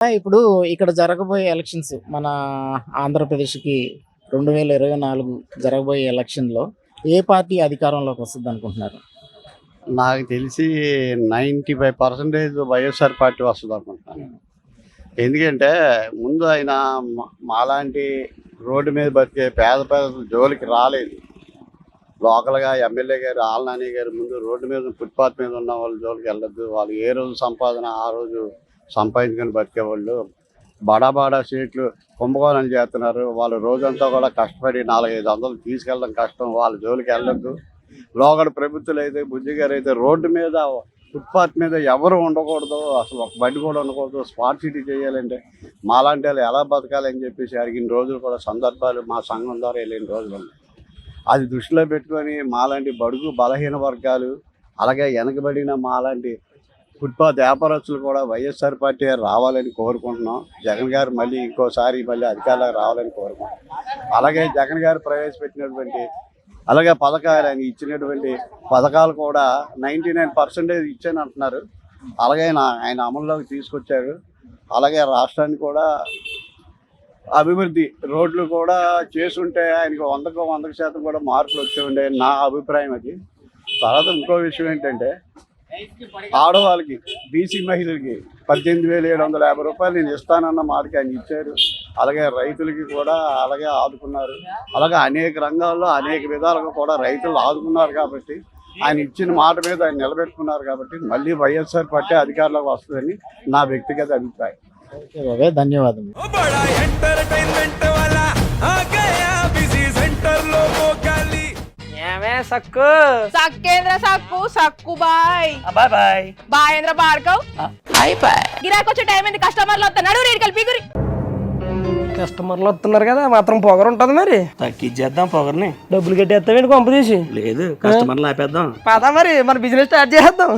ఇప్పుడు ఇక్కడ జరగబోయే ఎలక్షన్స్ మన ఆంధ్రప్రదేశ్‌కి 2024 జరగబోయే ఎలక్షన్‌లో ఏ పార్టీ అధికారంలోకి వస్తదనుకుంటున్నారు? నాకు తెలిసి 95% వైఎస్ఆర్ పార్టీ వస్తదనుకుంటున్నాను. ఎందుకంటే ముందు ఆయన మాలాంటి రోడ్డు మీద బతికే పేద జోలికి రాలేదు. లోకల్‌గా ఎమ్మెల్యే గారు ఆళ్ళనాని గారు ముందు రోడ్డు మీద ఫుట్‌పాత్ మీద ఉన్న వాళ్ళ జోలికి వెళ్ళొద్దు. వాళ్ళు ఏ రోజు సంపాదన ఆ రోజు సంపాదించుకొని బతికేవాళ్ళు. బడా సీట్లు కుంభకోణం చేస్తున్నారు. వాళ్ళు రోజంతా కూడా కష్టపడి 400-500 తీసుకెళ్ళడం కష్టం. వాళ్ళ జోలికి వెళ్ళొద్దు. లోగడ ప్రభుత్వాలు అయితే బుజ్జి గారు అయితే రోడ్డు మీద ఫుట్పాత్ మీద ఎవరు ఉండకూడదు, అసలు ఒక బండి కూడా ఉండకూడదు, స్మార్ట్ సిటీ చేయాలంటే మాలాంటి వాళ్ళు ఎలా బతకాలని చెప్పేసి అడిగిన రోజులు కూడా సందర్భాలు మా సంఘం ద్వారా వెళ్ళిన రోజులు ఉన్నాయి. అది దృష్టిలో పెట్టుకొని మాలాంటి బడుగు బలహీన వర్గాలు అలాగే వెనకబడిన మాలాంటి ఫుట్పాత్ వ్యాపారస్తులు కూడా వైఎస్ఆర్ పార్టీ రావాలని కోరుకుంటున్నాం. జగన్ గారు ఇంకోసారి అధికారంలోకి రావాలని కోరుకుంటున్నాం. అలాగే జగన్ గారు ప్రవేశపెట్టినటువంటి అలాగే పథకాలు ఆయన ఇచ్చినటువంటి పథకాలు కూడా 99% ఇచ్చాను అంటున్నారు. అలాగే ఆయన అమల్లోకి తీసుకొచ్చారు. అలాగే రాష్ట్రాన్ని కూడా అభివృద్ధి రోడ్లు కూడా చేసుంటే ఆయనకు 100% కూడా మార్పులు వచ్చి ఉండే నా అభిప్రాయం అది. తర్వాత ఇంకో విషయం ఏంటంటే ఆడవాళ్ళకి బీసీ మహిళలకి 18,750 రూపాయలు నేను ఇస్తానన్న మాటకి ఆయన ఇచ్చారు. అలాగే రైతులకి కూడా అలాగే ఆదుకున్నారు. అలాగే అనేక రంగాల్లో అనేక విధాలుగా కూడా రైతులు ఆదుకున్నారు. కాబట్టి ఆయన ఇచ్చిన మాట మీద ఆయన నిలబెట్టుకున్నారు. కాబట్టి మళ్ళీ వైఎస్ఆర్ పార్టీ అధికారంలోకి వస్తుందని నా వ్యక్తిగత అభిప్రాయం. ఓకే బాబాయ్, ధన్యవాదములు. సక్కు సక్కేంద్ర సక్కు సక్కు బాయ్ బాయ్ బాయ్ బాయేంద్ర బార్కవ్ బాయ్ బాయ్. గిరాకొచ్చే టైం ఏంది? కస్టమర్లు వస్తున్నాడు, రేటు కలిపి గురి. కస్టమర్లు వస్తున్నారు కదా, మాత్రం పొగరు ఉంటుంది. మరి తగ్గించేద్దాం పొగర్ని. డబ్బులు కట్టేస్తావేంటి కొంప తీసి? లేదు, కస్టమర్లు ఆపేద్దాం. పదా మరి మన బిజినెస్ స్టార్ట్ చేద్దాం.